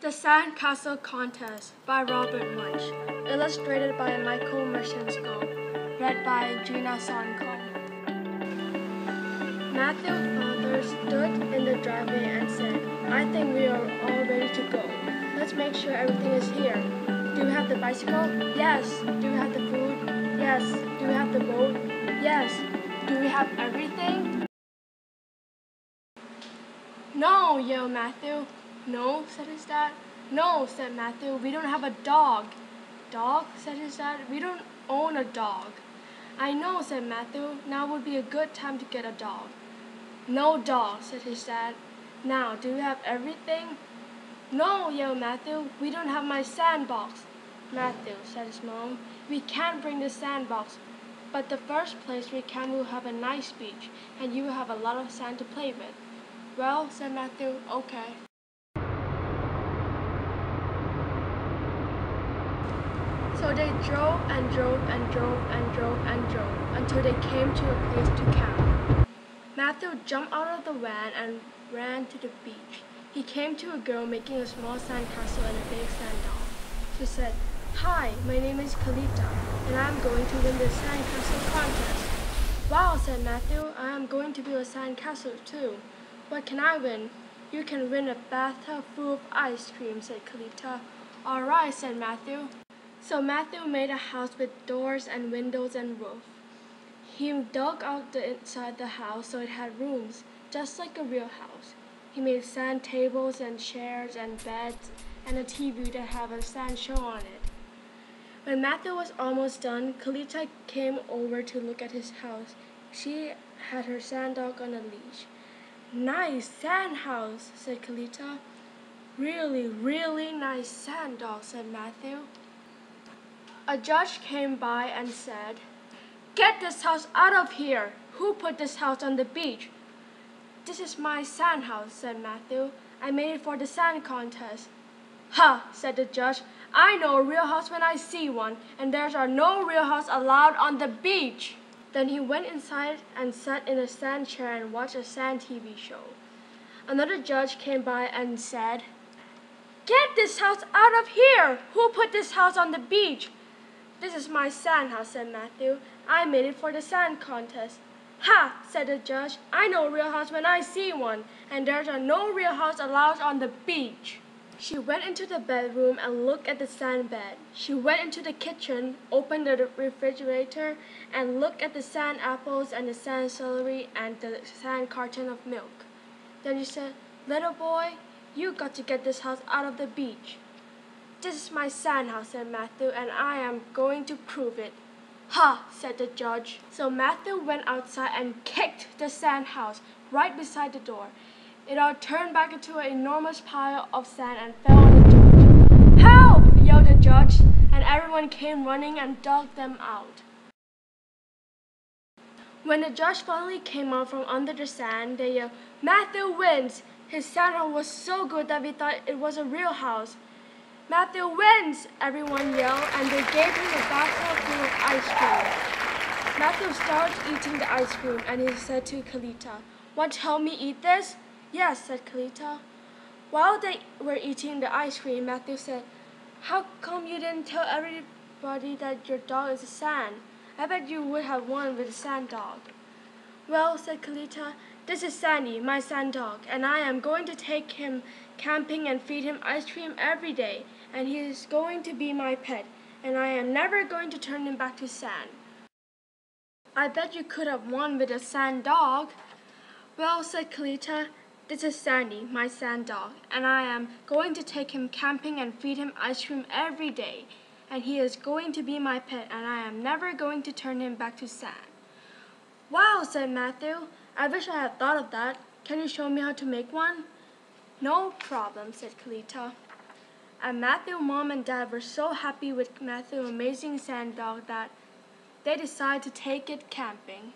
The Sandcastle Contest by Robert Munch. Illustrated by Martchenko. Read by Jina, Sonkom. Matthew's father stood in the driveway and said, "I think we are all ready to go. Let's make sure everything is here. Do you have the bicycle? Yes. Do you have the food? Yes. Do you have the boat? Yes. Do we have everything?" "No," yelled Matthew. "No," said his dad. "No," said Matthew. "We don't have a dog." "Dog?" said his dad. "We don't own a dog." "I know," said Matthew. "Now would be a good time to get a dog." "No dog," said his dad. "Now, do you have everything?" "No," yelled Matthew. "We don't have my sandbox." "Matthew," said his mom, "we can't bring the sandbox. But the first place we can, we'll have a nice beach, and you will have a lot of sand to play with." "Well," said Matthew, "okay." So they drove and drove and drove and drove and drove until they came to a place to camp. Matthew jumped out of the van and ran to the beach. He came to a girl making a small sandcastle and a big sand doll. She said, "Hi, my name is Kalita, and I'm going to win the sandcastle contest." "Wow," said Matthew, "I am going to build a sandcastle too. What can I win?" "You can win a bathtub full of ice cream," said Kalita. "All right," said Matthew. So Matthew made a house with doors and windows and roof. He dug out the inside of the house so it had rooms, just like a real house. He made sand tables and chairs and beds and a TV that had a sand show on it. When Matthew was almost done, Kalita came over to look at his house. She had her sand dog on a leash. "Nice sand house," said Kalita. "Really, really nice sand dog," said Matthew. A judge came by and said, "Get this house out of here! Who put this house on the beach?" "This is my sand house," said Matthew. "I made it for the sand contest." "Ha!" said the judge. "I know a real house when I see one, and there are no real houses allowed on the beach." Then he went inside and sat in a sand chair and watched a sand TV show. Another judge came by and said, "Get this house out of here! Who put this house on the beach?" "This is my sand house," said Matthew. "I made it for the sand contest." "Ha!" said the judge. "I know a real house when I see one, and there are no real houses allowed on the beach." She went into the bedroom and looked at the sand bed. She went into the kitchen, opened the refrigerator, and looked at the sand apples and the sand celery and the sand carton of milk. Then she said, "Little boy, you got to get this house out of the beach." "This is my sand house," said Matthew, "and I am going to prove it." "Ha!" said the judge. So Matthew went outside and kicked the sand house right beside the door. It all turned back into an enormous pile of sand and fell on the judge. "Help!" yelled the judge, and everyone came running and dug them out. When the judge finally came out from under the sand, they yelled, "Matthew wins!" His sand house was so good that we thought it was a real house. "Matthew wins!" everyone yelled, and they gave him a bathtub full of ice cream. Matthew started eating the ice cream, and he said to Kalita, "Want to help me eat this?" "Yes," said Kalita. While they were eating the ice cream, Matthew said, "How come you didn't tell everybody that your dog is a sand? I bet you would have won with a sand dog." "Well," said Kalita, "this is Sandy, my sand dog, and I am going to take him camping and feed him ice cream every day, and he is going to be my pet, and I am never going to turn him back to sand." "I bet you could have won with a sand dog." "Well," said Kalita, "this is Sandy, my sand dog, and I am going to take him camping and feed him ice cream every day, and he is going to be my pet, and I am never going to turn him back to sand." "Wow," said Matthew. "I wish I had thought of that. Can you show me how to make one?" "No problem," said Kalita. And Matthew's mom and dad were so happy with Matthew's amazing sand dog that they decided to take it camping.